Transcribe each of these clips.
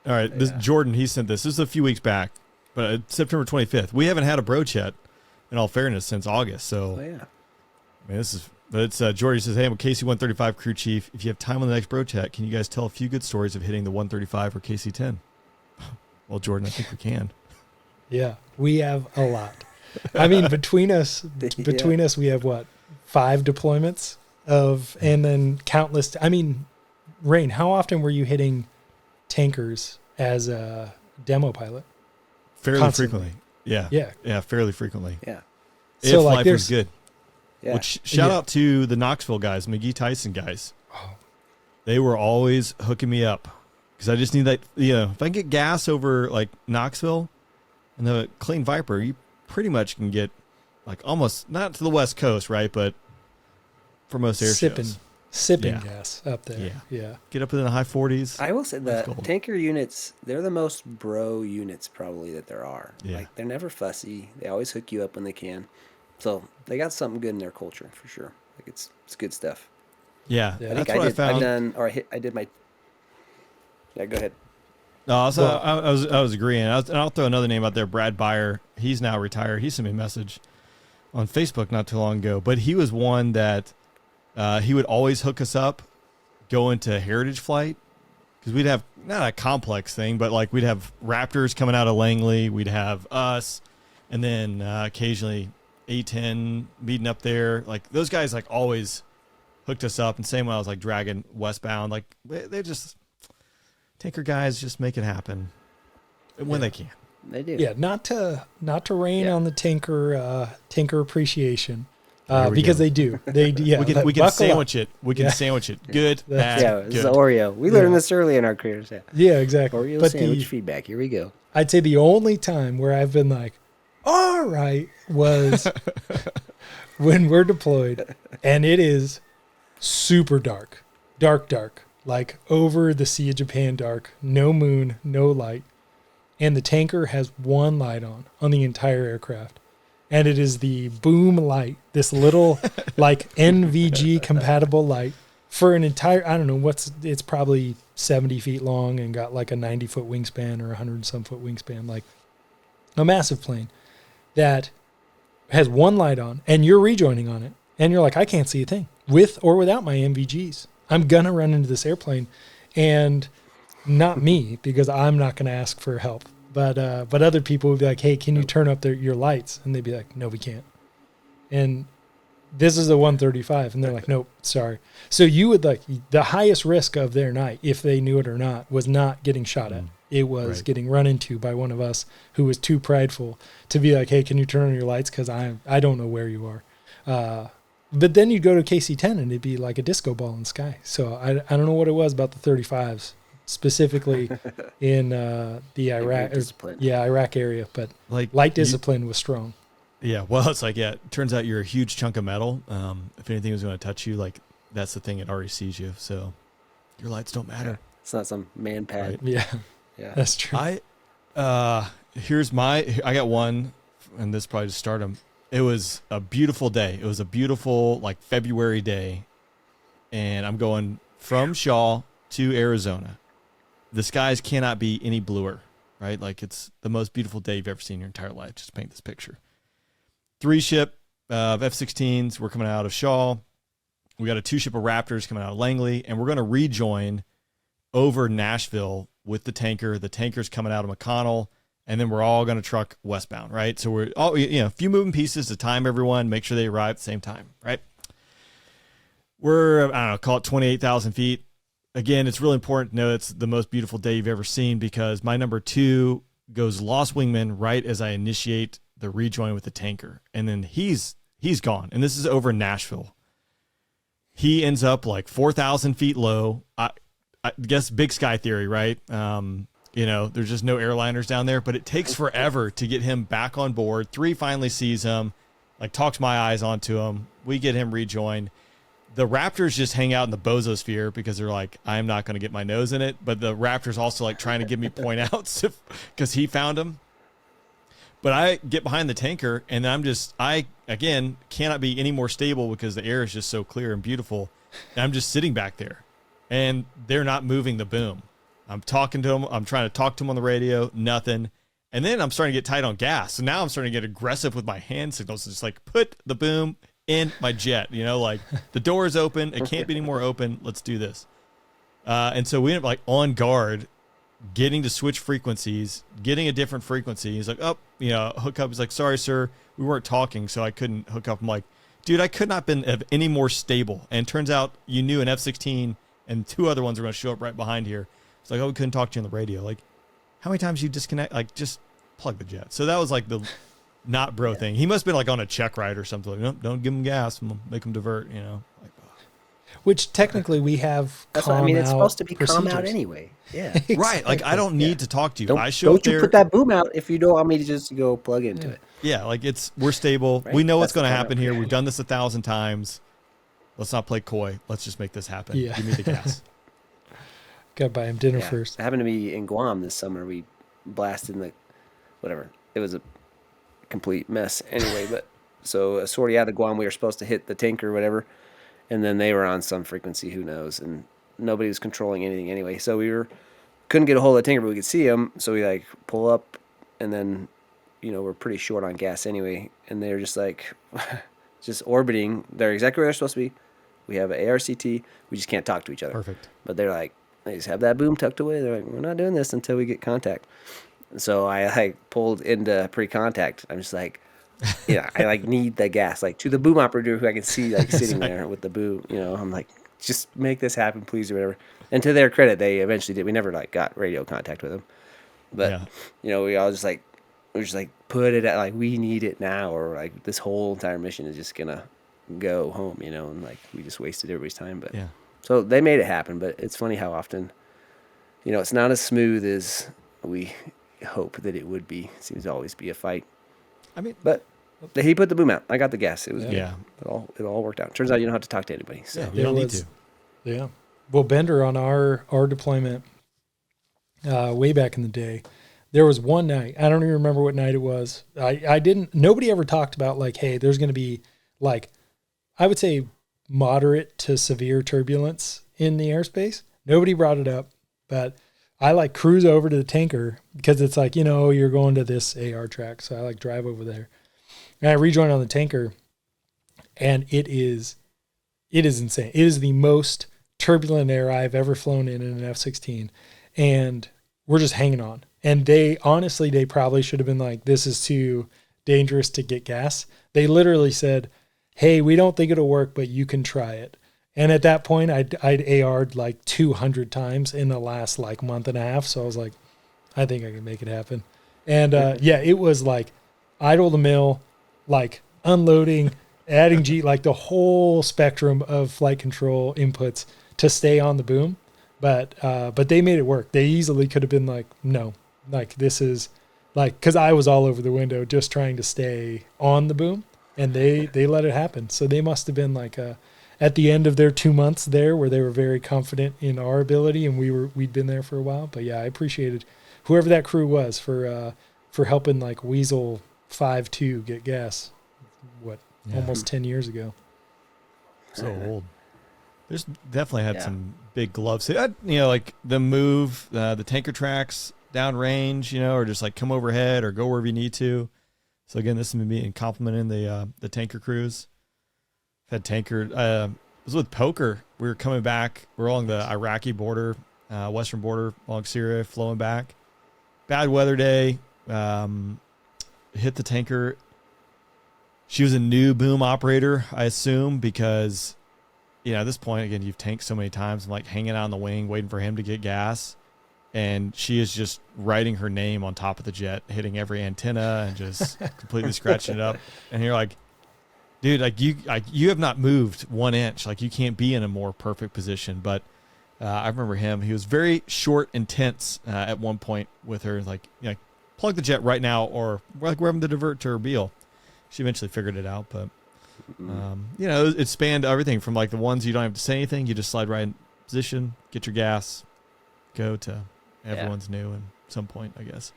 All right, this Jordan, he sent this. This is a few weeks back, but September 25th. We haven't had a bro chat, in all fairness, since August. So, I mean, it's Jordan says, hey, I'm a KC-135 crew chief. If you have time on the next bro chat, can you guys tell a few good stories of hitting the 135 or KC-10? Well, Jordan, I think we can. Yeah, we have a lot. I mean, between us, we have what, 5 deployments and then countless. I mean, Rain, how often were you hitting tankers as a demo pilot? Fairly frequently. Yeah, fairly frequently. Yeah. So life was good. Yeah. Which shout out to the Knoxville guys, McGee Tyson guys. Oh. They were always hooking me up because I just need that. If I can get gas over like Knoxville and the clean Viper, you pretty much can get like almost not to the West Coast, right? But for most air shows. Sipping gas up there. Yeah. Get up in the high 40s. I will say the tanker units, they're the most bro units probably that there are. Yeah. Like, they're never fussy. They always hook you up when they can. So they got something good in their culture for sure. Like it's good stuff. Yeah. I think I did my. Yeah, go ahead. No, I was agreeing. And I'll throw another name out there, Brad Byer. He's now retired. He sent me a message on Facebook not too long ago, but he was one that he would always hook us up going to Heritage Flight because we'd have not a complex thing, but like we'd have Raptors coming out of Langley. We'd have us, and then occasionally A-10 meeting up there. Like those guys like always hooked us up. And same when I was like dragging westbound, like they're just tanker guys just make it happen when they can. They do. Yeah, not to rain on the tanker appreciation. Because they do. We can sandwich it. We can sandwich it. Good, bad, it's the Oreo. We learned this early in our careers. Yeah, exactly. Oreo sandwich feedback. Here we go. I'd say the only time where I've been like, all right, was when we're deployed and it is super dark, like over the Sea of Japan dark, no moon, no light. And the tanker has one light on the entire aircraft. And it is the boom light, this little like NVG compatible light for an entire, I don't know, it's probably 70 feet long and got like a 90-foot wingspan or 100-some-foot wingspan, like a massive plane that has one light on and you're rejoining on it. And you're like, I can't see a thing with or without my NVGs. I'm going to run into this airplane and not me because I'm not going to ask for help. But other people would be like, hey, can you turn up your lights? And they'd be like, no, we can't. And this is a 135. And they're like, nope, sorry. So you would like the highest risk of their night, if they knew it or not, was not getting shot at. It was getting run into by one of us who was too prideful to be like, hey, can you turn on your lights? Because I don't know where you are. But then you'd go to KC-10 and it'd be like a disco ball in the sky. So I don't know what it was about the 35s. Specifically in the Iraq area, but like light discipline was strong. Yeah, well, it's like it turns out you're a huge chunk of metal. If anything was going to touch you, like that's the thing, it already sees you, so your lights don't matter. It's not some man pad. Right? Yeah, that's true. I got one, and this probably just started them. It was a beautiful day. It was a beautiful like February day, and I'm going from Shaw to Arizona. The skies cannot be any bluer, right? Like it's the most beautiful day you've ever seen in your entire life. Just paint this picture. 3 ship of F-16s. We're coming out of Shaw. We got a 2 ship of Raptors coming out of Langley, and we're going to rejoin over Nashville with the tanker. The tanker's coming out of McConnell, and then we're all going to truck westbound, right? So we're all, a few moving pieces to time everyone, make sure they arrive at the same time, right? We're, I don't know, call it 28,000 feet. Again, it's really important to know it's the most beautiful day you've ever seen because my number 2 goes lost wingman right as I initiate the rejoin with the tanker. And then he's gone. And this is over Nashville. He ends up like 4,000 feet low. I guess big sky theory, right? There's just no airliners down there, but it takes forever to get him back on board. 3 finally sees him, like talks my eyes onto him. We get him rejoined. The Raptors just hang out in the bozosphere because they're like, I'm not going to get my nose in it. But the Raptors also like trying to give me point outs because he found him. But I get behind the tanker and I again, cannot be any more stable because the air is just so clear and beautiful. And I'm just sitting back there and they're not moving the boom. I'm talking to him. I'm trying to talk to him on the radio. Nothing. And then I'm starting to get tight on gas. So now I'm starting to get aggressive with my hand signals. It's just like, put the boom in my jet. You know, like the door is open. It can't be any more open. Let's do this. And so we ended up like on guard, getting to switch frequencies, getting a different frequency. He's like, oh, you know, hook up. He's like, sorry, sir. We weren't talking, so I couldn't hook up. I'm like, dude, I could not have been any more stable. And turns out you knew an F-16 and 2 other ones were going to show up right behind here. It's like, oh, we couldn't talk to you on the radio. Like, how many times you disconnect? Like, just plug the jet. So that was like the not bro thing. He must have been like on a check ride or something. Like, nope, don't give him gas. Make him divert, you know. Like, which technically we have. That's what I mean. It's supposed to be procedures. calm out anyway. Yeah. Exactly. Right. Like, I don't need to talk to you. Don't, I show up don't you there. put that boom out if you don't want me to just go plug into it. Yeah, like we're stable. Right? We know what's That's going to the happen point. here. We've done this 1,000 times. Let's not play coy. Let's just make this happen. Yeah. Give me the gas. Got to buy him dinner Yeah. first. It happened to be in Guam this summer. We blasted in the whatever. It was a complete mess anyway. But so a sortie out of Guam, we were supposed to hit the tanker or whatever, and then they were on some frequency, who knows, and nobody was controlling anything anyway. So we couldn't get a hold of the tanker, but we could see him. So we like pull up, and then we're pretty short on gas anyway, and they're just like just orbiting. They're exactly where they're supposed to be. We have an ARCT. We just can't talk to each other. Perfect. But they're like, they just have that boom tucked away. They're like, we're not doing this until we get contact. So I like pulled into pre-contact. I'm just like, I like need the gas, like to the boom operator who I can see like sitting there with the boom. I'm like, just make this happen, please, or whatever. And to their credit, they eventually did. We never like got radio contact with them, but we all just like, put it at like, we need it now, or like this whole entire mission is just gonna go home, and like we just wasted everybody's time. But Yeah. So they made it happen, but it's funny how often, it's not as smooth as we hope that it would be. It seems to always be a fight. I mean, But he put the boom out. I got the gas. It was yeah. good. It all worked out. Turns out you don't have to talk to anybody. So Yeah, you don't need to. Yeah. Well, Bender, on our deployment way back in the day, there was one night, I don't even remember what night it was. Nobody ever talked about like, hey, there's going to be like, I would say moderate to severe turbulence in the airspace. Nobody brought it up, but I like cruise over to the tanker because it's like, you're going to this AR track. So I like drive over there and I rejoin on the tanker, and it is insane. It is the most turbulent air I've ever flown in an F-16, and we're just hanging on. And they probably should have been like, this is too dangerous to get gas. They literally said, hey, we don't think it'll work, but you can try it. And at that point, I'd AR'd like 200 times in the last like month and a half. So I was like, I think I can make it happen. And it was like idle to mill, like unloading, adding G, like the whole spectrum of flight control inputs to stay on the boom. But they made it work. They easily could have been like, no, like this is like, cause I was all over the window just trying to stay on the boom, and they let it happen. So they must have been like at the end of their 2 months there where they were very confident in our ability, and we'd been there for a while. But yeah, I appreciated whoever that crew was for helping like Weasel 5-2 get gas. Almost 10 years ago. So old. There's definitely had some big gloves. Like the move, the tanker tracks downrange, or just like come overhead or go wherever you need to. So again, this is me complimenting the tanker crews. Had tanker. I was with Poker. We were coming back. We're along the Iraqi border, western border, along Syria, flowing back. Bad weather day. Hit the tanker. She was a new boom operator, I assume, because at this point, again, you've tanked so many times. I'm like hanging out on the wing, waiting for him to get gas. And she is just writing her name on top of the jet, hitting every antenna and just completely scratching it up. And you're like, dude, you have not moved 1 inch. Like you can't be in a more perfect position. But I remember him. He was very short and tense at one point with her. Like, plug the jet right now, or like we're having to divert to Erbil. She eventually figured it out, but it spanned everything from like the ones you don't have to say anything. You just slide right in position, get your gas, go to everyone's new at some point, I guess.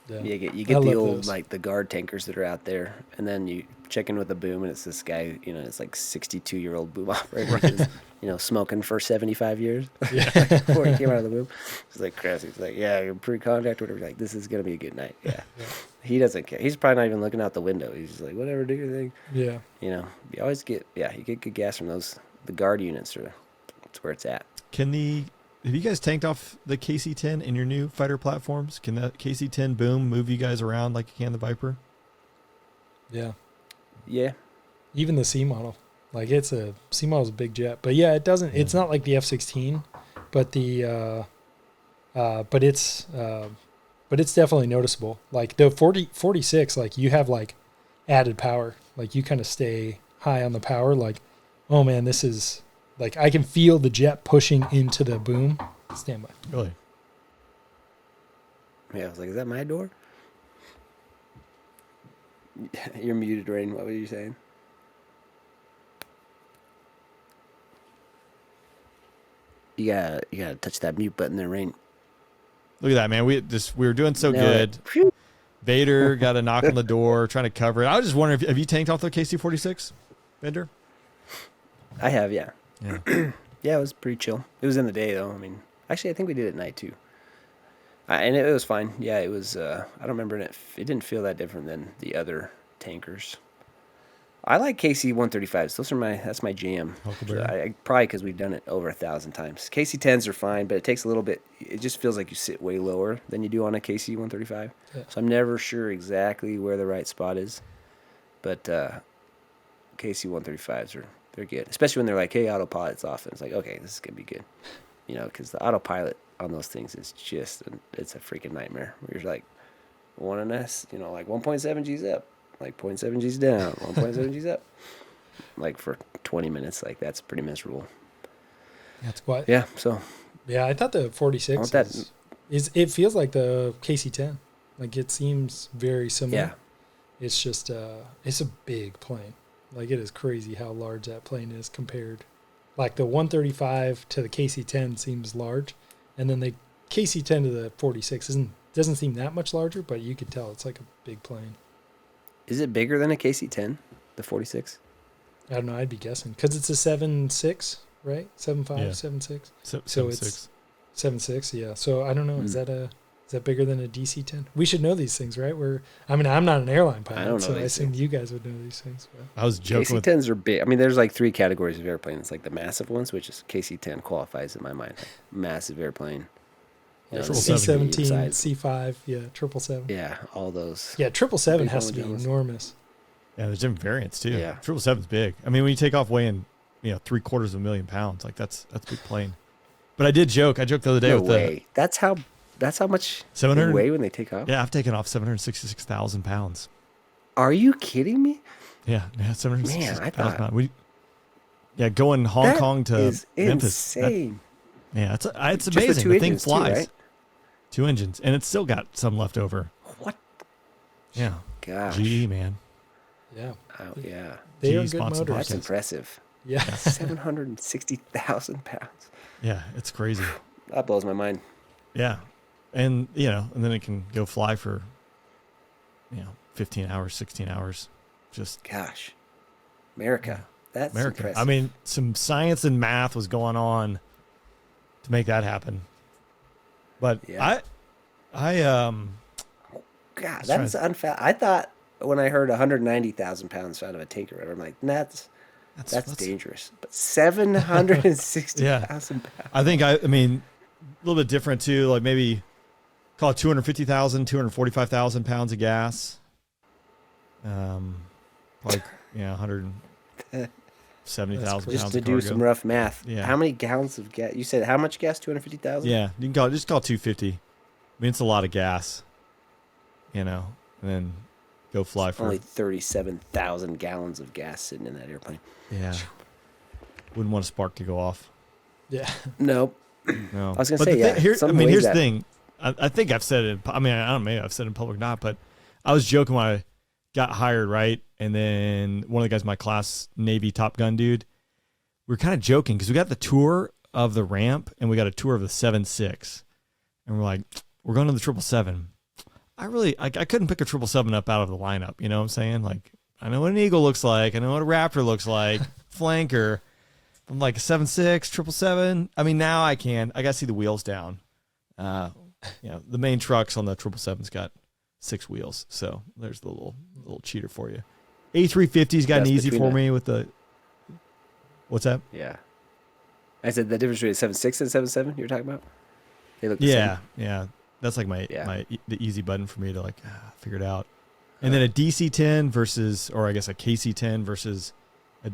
Yeah. You I get the love old those. like the guard tankers that are out there, and then you check in with a boom, and it's this guy, it's like 62-year-old boom operator, who's, smoking for 75 years Yeah. before he came out of the boom. It's like crazy. It's like, yeah, you're pre-contact, whatever. Like, this is gonna be a good night. Yeah. Yeah. He doesn't care. He's probably not even looking out the window. He's just like, whatever, do your thing. Yeah. You always get, you get good gas from those. The guard units that's where it's at. Have you guys tanked off the KC-10 in your new fighter platforms? Can that KC-10 boom move you guys around like you can the Viper? Yeah. Yeah. Even the C model. Like C model is a big jet. But yeah, it doesn't, it's not like the F-16, but but it's definitely noticeable. Like the 46, like you have like added power. Like you kind of stay high on the power. Like, oh man, this is like, I can feel the jet pushing into the boom. Stand by. Really? Yeah, I was like, is that my door? You're muted, Rain. What were you saying? You gotta touch that mute button there, Rain. Look at that, man. We were doing so good. Phew. Vader got a knock on the door, trying to cover it. I was just wondering, have you tanked off the KC-46, Vader? I have, yeah. Yeah. Yeah, it was pretty chill. It was in the day, though. I mean, actually, I think we did it at night, too. And it was fine. Yeah, it was, I don't remember, it didn't feel that different than the other tankers. I like KC-135s. That's my jam. Huckleberry. Probably because we've done it over 1,000 times. KC-10s are fine, but it takes a little bit. It just feels like you sit way lower than you do on a KC-135. Yeah. So I'm never sure exactly where the right spot is. But KC-135s they're good, especially when they're like, "Hey, autopilot's off." And it's like, okay, this is gonna be good, because the autopilot on those things is it's a freaking nightmare. Where you're like, one S, like 1.7 G's up, like 0.7 G's down, 1.7 G's up, like for 20 minutes. Like that's pretty miserable. That's what. Yeah. So. Yeah, I thought the 46 is it feels like the KC-10. Like it seems very similar. Yeah. It's just it's a big plane. Like it is crazy how large that plane is compared. Like the 135 to the KC-10 seems large, and then the KC-10 to the 46 doesn't seem that much larger, but you could tell it's like a big plane. Is it bigger than a KC-10, the 46? I don't know. I'd be guessing because it's a 7.6, right? 7.5, Yeah. 7.6. So it's 7.6. Yeah. So I don't know. Is that bigger than a DC-10? We should know these things, right? I'm not an airline pilot, I don't know so I these assume things. you guys would know these things. But. I was joking with KC-10s are big. I mean, there's like 3 categories of airplane. It's like the massive ones, which is KC-10 qualifies in my mind. Like, massive airplane. Like the C-17, medium size. C-5, yeah, 777. Yeah, all those. Yeah, 777 Big has to be ones. enormous. Yeah, there's different variants too. Yeah. 777's big. I mean, when you take off weighing, 750,000 pounds, like that's a big plane. But I did joke. I joked the other day No with way. That's how much they 700 weigh when they take off? Yeah, I've taken off 766,000 pounds. Are you kidding me? Yeah, 766,000 Man, I thought- pounds. Going Hong Kong to is Memphis. insane. It's Just amazing. with 2 The thing engines too, flies. right? 2 engines, and it's still got some left over. What? Yeah, Gosh. GE, man. Yeah, Oh, yeah. they GE are good sponsored motors. That's Yes. impressive. Yeah. 760,000 pounds. Yeah, it's crazy. That blows my mind. Yeah, and and then it can go fly for 15 hours, 16 hours. Just Gosh. America. That's America. impressive. I mean, some science and math was going on to make that happen. But Yeah. God, That's that's unfair. I thought when I heard 190,000 pounds out of a tanker, I'm like, that's dangerous. But 760,000 pounds. I think I mean a little bit different too. Like maybe call it 250,000, 245,000 pounds of gas. Probably 170,000 Just pounds to of do cargo. some rough math. Yeah. How many gallons of gas? You said how much gas? 250,000? Yeah, you can just call it 250. I mean, it's a lot of gas, and then go fly for Only 37,000 gallons of gas sitting in that airplane. yeah. Wouldn't want a spark to go off. Yeah. Nope. No, I was gonna But say, the thing- yeah, Here, something here's weighs the that. thing. I think I've said it. I mean, I don't know. Maybe I've said it in public, not. But I was joking when I got hired, right? And then one of the guys in my class, Navy Top Gun dude, we were kind of joking because we got the tour of the ramp and we got a tour of the 7.6, and we're like, we're going to the 777. I couldn't pick a 777 up out of the lineup. You know what I'm saying? Like, I know what an Eagle looks like. I know what a Raptor looks like. Flanker. I'm like a 7.6, 777. I mean, now I can. I got to see the wheels down. The main trucks on the 777's got 6 wheels. So there's the little cheater for you. A350's gotten easy for me with the. What's that? Yeah. I said the difference between a 7.6 and 7.7 you're talking about? They look the same. Yeah. That's like the easy button for me to like figure it out. And then a DC-10 versus, or I guess a KC-10 versus, or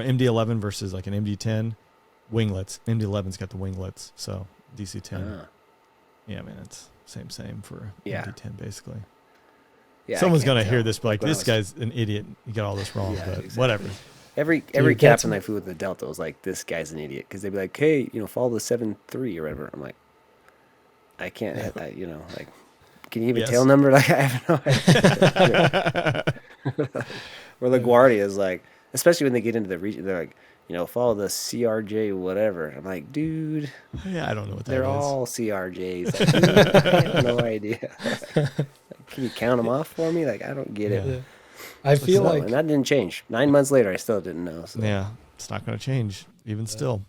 an MD-11 versus like an MD-10 winglets. MD-11's got the winglets, so DC-10. Yeah, man, it's same for MD-10 basically. Yeah, someone's gonna hear this, but like, this guy's an idiot. You got all this wrong, but exactly. Whatever. Every captain I flew with the Delta was like, this guy's an idiot, because they'd be like, hey, follow the 7.3 or whatever. I'm like, I can't hit that, like, can you give a tail number? Like, I have no idea. Or LaGuardia is like, especially when they get into the region, they're like, follow the CRJ whatever. I'm like, dude. Yeah, I don't know what that is. They're all CRJs. Like, dude, I have no idea. Can you count them off for me? Like, I don't get it. Yeah. I feel like, and that didn't change. 9 months later, I still didn't know. So. Yeah, it's not going to change even still.